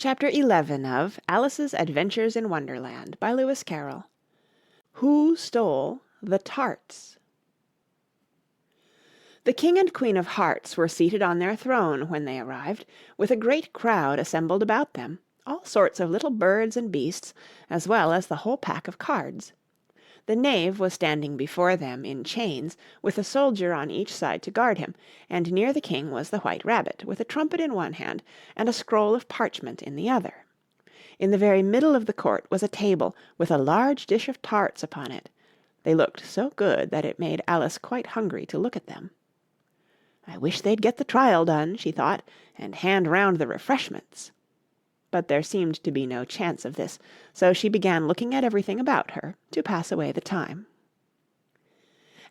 Chapter 11 of Alice's Adventures in Wonderland by Lewis Carroll. Who Stole the Tarts? The King and Queen of Hearts were seated on their throne when they arrived, with a great crowd assembled about them, all sorts of little birds and beasts, as well as the whole pack of cards. The knave was standing before them in chains, with a soldier on each side to guard him, and near the king was the White Rabbit, with a trumpet in one hand and a scroll of parchment in the other. In the very middle of the court was a table, with a large dish of tarts upon it. They looked so good that it made Alice quite hungry to look at them. "I wish they'd get the trial done," she thought, "and hand round the refreshments." But there seemed to be no chance of this, so she began looking at everything about her, to pass away the time.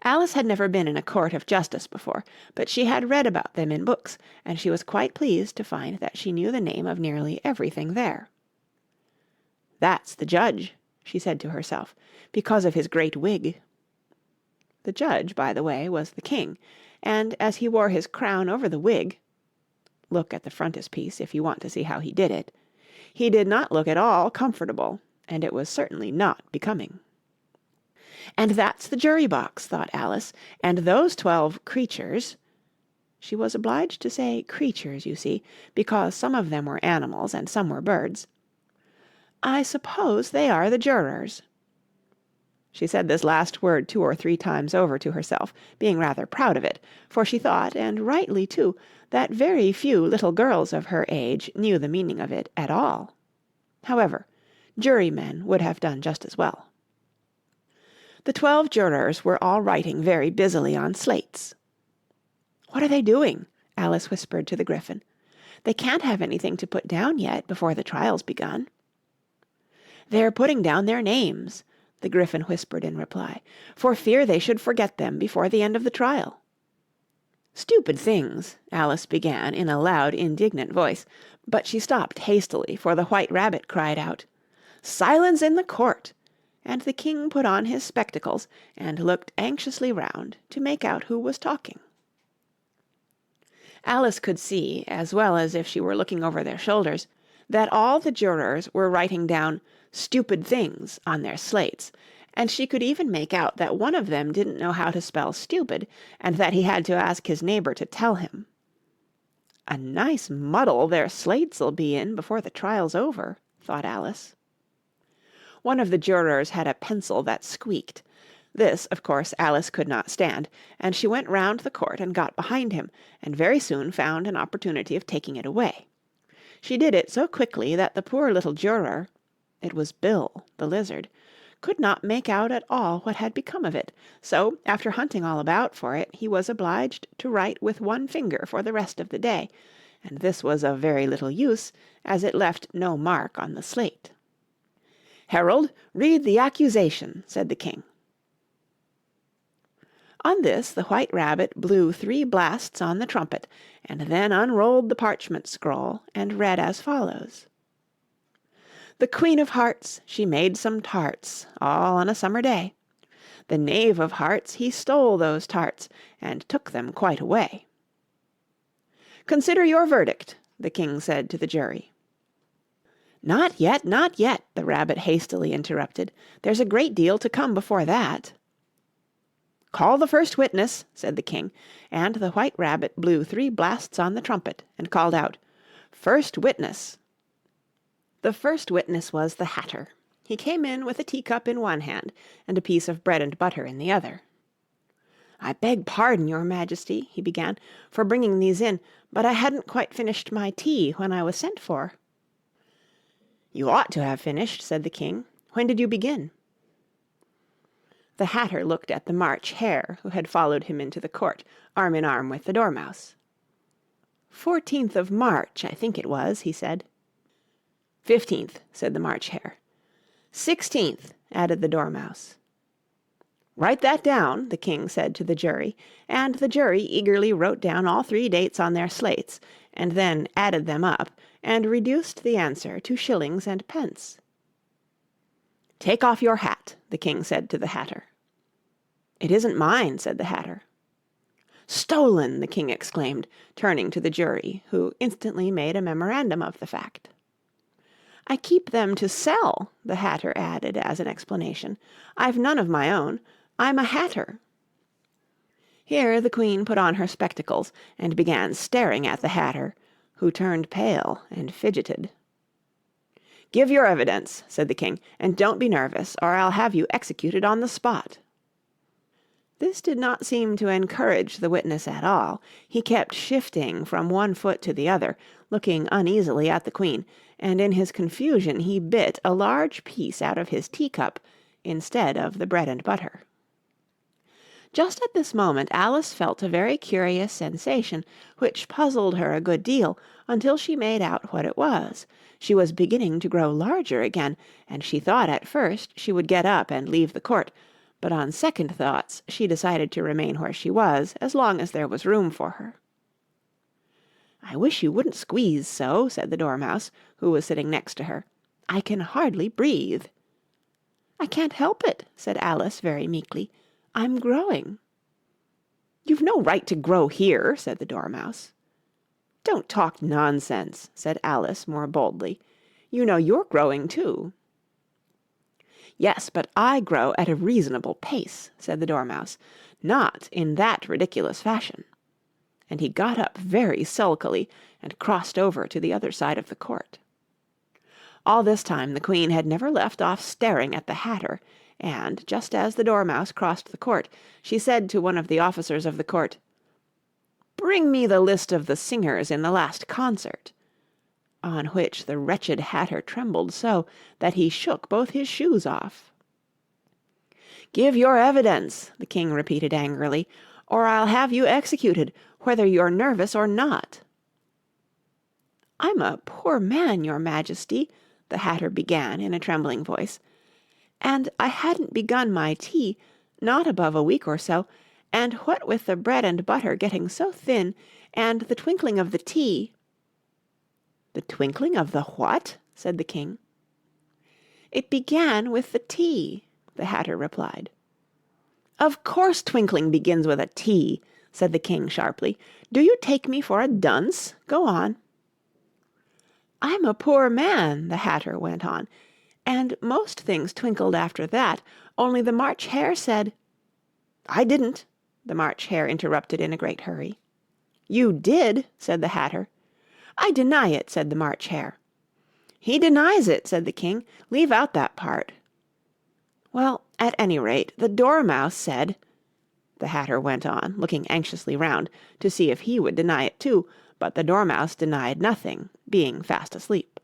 Alice had never been in a court of justice before, but she had read about them in books, and she was quite pleased to find that she knew the name of nearly everything there. "That's the judge," she said to herself, "because of his great wig." The judge, by the way, was the king, and as he wore his crown over the wig (look at the frontispiece if you want to see how he did it), he did not look at all comfortable, and it was certainly not becoming. "And that's the jury box," thought Alice, "and those 12 creatures—" She was obliged to say creatures, you see, because some of them were animals and some were birds. "I suppose they are the jurors." She said this last word 2 or 3 times over to herself, being rather proud of it, for she thought, and rightly too, that very few little girls of her age knew the meaning of it at all. However, jurymen would have done just as well. The 12 jurors were all writing very busily on slates. "What are they doing?" Alice whispered to the Gryphon. "They can't have anything to put down yet before the trial's begun." "They're putting down their names," the Gryphon whispered in reply, "for fear they should forget them before the end of the trial." "Stupid things," Alice began in a loud, indignant voice, but she stopped hastily, for the White Rabbit cried out, "Silence in the court!" and the king put on his spectacles and looked anxiously round to make out who was talking. Alice could see, as well as if she were looking over their shoulders, that all the jurors were writing down "stupid things" on their slates, and she could even make out that one of them didn't know how to spell stupid, and that he had to ask his neighbor to tell him. "A nice muddle their slates'll be in before the trial's over," thought Alice. One of the jurors had a pencil that squeaked. This, of course, Alice could not stand, and she went round the court and got behind him, and very soon found an opportunity of taking it away. She did it so quickly that the poor little juror—it was Bill, the lizard— could not make out at all what had become of it, so, after hunting all about for it, he was obliged to write with one finger for the rest of the day, and this was of very little use, as it left no mark on the slate. "Herald, read the accusation," said the king. On this the White Rabbit blew 3 blasts on the trumpet, and then unrolled the parchment scroll and read as follows: "The Queen of Hearts, she made some tarts, all on a summer day. The Knave of Hearts, he stole those tarts, and took them quite away." "Consider your verdict," the king said to the jury. "Not yet, not yet," the Rabbit hastily interrupted. "There's a great deal to come before that." "Call the first witness," said the king, and the White Rabbit blew 3 blasts on the trumpet and called out, "First witness." The first witness was the Hatter. He came in with a teacup in one hand and a piece of bread and butter in the other. "I beg pardon, your Majesty," he began, "for bringing these in, but I hadn't quite finished my tea when I was sent for." "You ought to have finished," said the king. "When did you begin?" The Hatter looked at the March Hare, who had followed him into the court, arm in arm with the Dormouse. "14th of March, I think it was," he said. "15th," said the March Hare. "16th," added the Dormouse. "Write that down," the king said to the jury, and the jury eagerly wrote down all 3 dates on their slates, and then added them up, and reduced the answer to shillings and pence. "Take off your hat," the king said to the Hatter. "It isn't mine," said the Hatter. "Stolen!" the king exclaimed, turning to the jury, who instantly made a memorandum of the fact. "I keep them to sell," the Hatter added as an explanation. "I've none of my own. I'm a hatter." Here the Queen put on her spectacles and began staring at the Hatter, who turned pale and fidgeted. "Give your evidence," said the King, "and don't be nervous, or I'll have you executed on the spot." This did not seem to encourage the witness at all. He kept shifting from one foot to the other, looking uneasily at the Queen, and in his confusion he bit a large piece out of his teacup instead of the bread and butter. Just at this moment Alice felt a very curious sensation, which puzzled her a good deal until she made out what it was. She was beginning to grow larger again, and she thought at first she would get up and leave the court, but on second thoughts she decided to remain where she was as long as there was room for her. "I wish you wouldn't squeeze so," said the Dormouse, who was sitting next to her. "I can hardly breathe." "I can't help it," said Alice very meekly. "I'm growing." "You've no right to grow here," said the Dormouse. "Don't talk nonsense," said Alice more boldly. "You know you're growing too." "Yes, but I grow at a reasonable pace," said the Dormouse, "not in that ridiculous fashion." And he got up very sulkily and crossed over to the other side of the court. All this time the Queen had never left off staring at the Hatter, and, just as the Dormouse crossed the court, she said to one of the officers of the court, "Bring me the list of the singers in the last concert," on which the wretched Hatter trembled so that he shook both his shoes off. "Give your evidence," the King repeated angrily, "or I'll have you executed, whether you're nervous or not." "I'm a poor man, your Majesty," the Hatter began in a trembling voice, "and I hadn't begun my tea, not above a week or so, and what with the bread and butter getting so thin, and the twinkling of the tea—" "The twinkling of the what?" said the King. "It began with the tea," the Hatter replied. "Of course twinkling begins with a T," said the King sharply. "Do you take me for a dunce? Go on." "I'm a poor man," the Hatter went on, "and most things twinkled after that, only the March Hare said—" "I didn't," the March Hare interrupted in a great hurry. "You did," said the Hatter. "I deny it," said the March Hare. "He denies it," said the King. "Leave out that part." "Well, at any rate, the Dormouse said—" the Hatter went on, looking anxiously round to see if he would deny it too, but the Dormouse denied nothing, being fast asleep.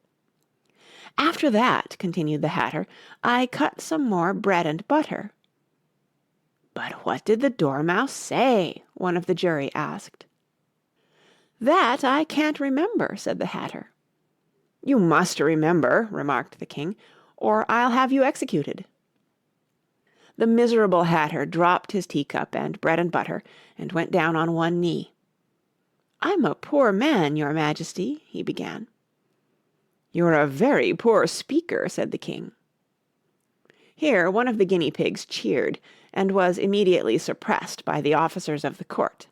"After that," continued the Hatter, "I cut some more bread and butter." "But what did the Dormouse say?" one of the jury asked. "That I can't remember," said the Hatter. "You must remember," remarked the King, "or I'll have you executed." The miserable Hatter dropped his teacup and bread and butter, and went down on one knee. "I'm a poor man, your Majesty," he began. "You're a very poor speaker," said the King. Here one of the guinea pigs cheered, and was immediately suppressed by the officers of the court.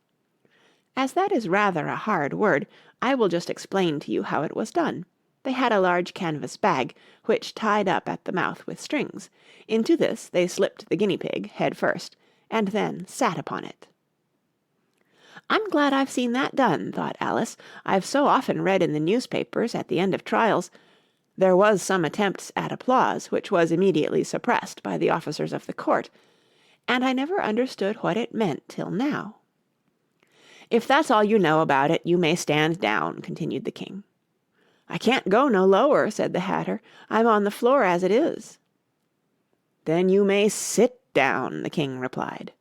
As that is rather a hard word, I will just explain to you how it was done. They had a large canvas bag, which tied up at the mouth with strings. Into this they slipped the guinea pig, head first, and then sat upon it. "I'm glad I've seen that done," thought Alice. "I've so often read in the newspapers, at the end of trials, there was some attempts at applause, which was immediately suppressed by the officers of the court, and I never understood what it meant till now." "If that's all you know about it, you may stand down," continued the King. "I can't go no lower," said the Hatter. "I'm on the floor as it is." "Then you may sit down," the King replied.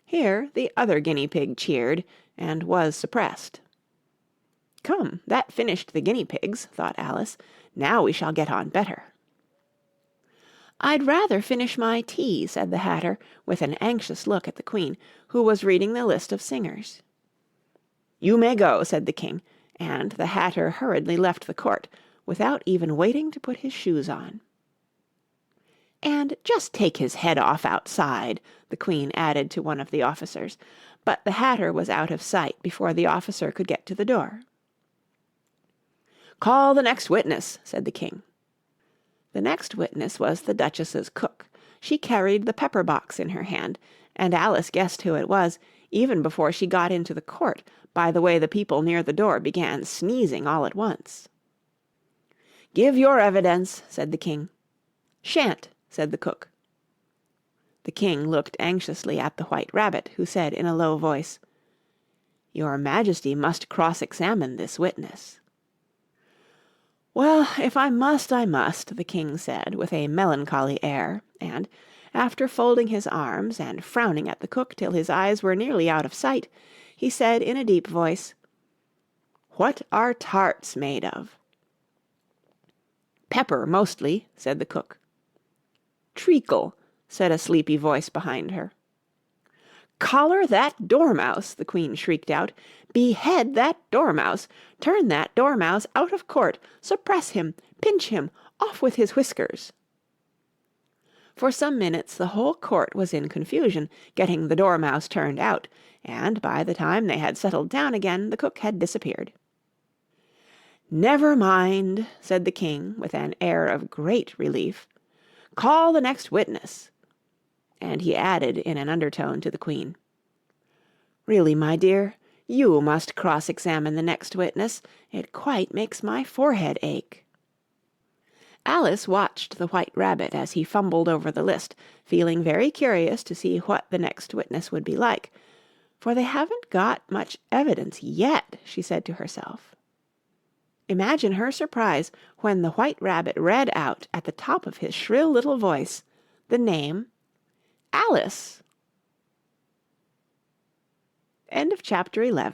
Here the other guinea pig cheered, and was suppressed. "Come, that finished the guinea pigs," thought Alice. "Now we shall get on better." "I'd rather finish my tea," said the Hatter, with an anxious look at the Queen, who was reading the list of singers. "You may go," said the King, and the Hatter hurriedly left the court, without even waiting to put his shoes on. "And just take his head off outside," the Queen added to one of the officers, but the Hatter was out of sight before the officer could get to the door. "Call the next witness," said the king. The next witness was the Duchess's cook. She carried the pepper box in her hand, and Alice guessed who it was, even before she got into the court, by the way the people near the door began sneezing all at once. "Give your evidence," said the king. "Shan't," said the cook. The king looked anxiously at the White Rabbit, who said in a low voice, "Your Majesty must cross-examine this witness." "Well, if I must, I must," the king said, with a melancholy air, and, after folding his arms and frowning at the cook till his eyes were nearly out of sight, he said in a deep voice, "What are tarts made of?" "Pepper, mostly," said the cook. "Treacle," said a sleepy voice behind her. "Collar that dormouse!" the queen shrieked out. "Behead that dormouse! Turn that dormouse out of court! Suppress him! Pinch him! Off with his whiskers!" For some minutes the whole court was in confusion, getting the dormouse turned out, and by the time they had settled down again the cook had disappeared. "Never mind," said the king, with an air of great relief. "Call the next witness." And he added in an undertone to the queen, "Really, my dear, you must cross-examine the next witness. It quite makes my forehead ache." Alice watched the White Rabbit as he fumbled over the list, feeling very curious to see what the next witness would be like. "For they haven't got much evidence yet," she said to herself. Imagine her surprise when the White Rabbit read out at the top of his shrill little voice the name Alice. End of chapter 11.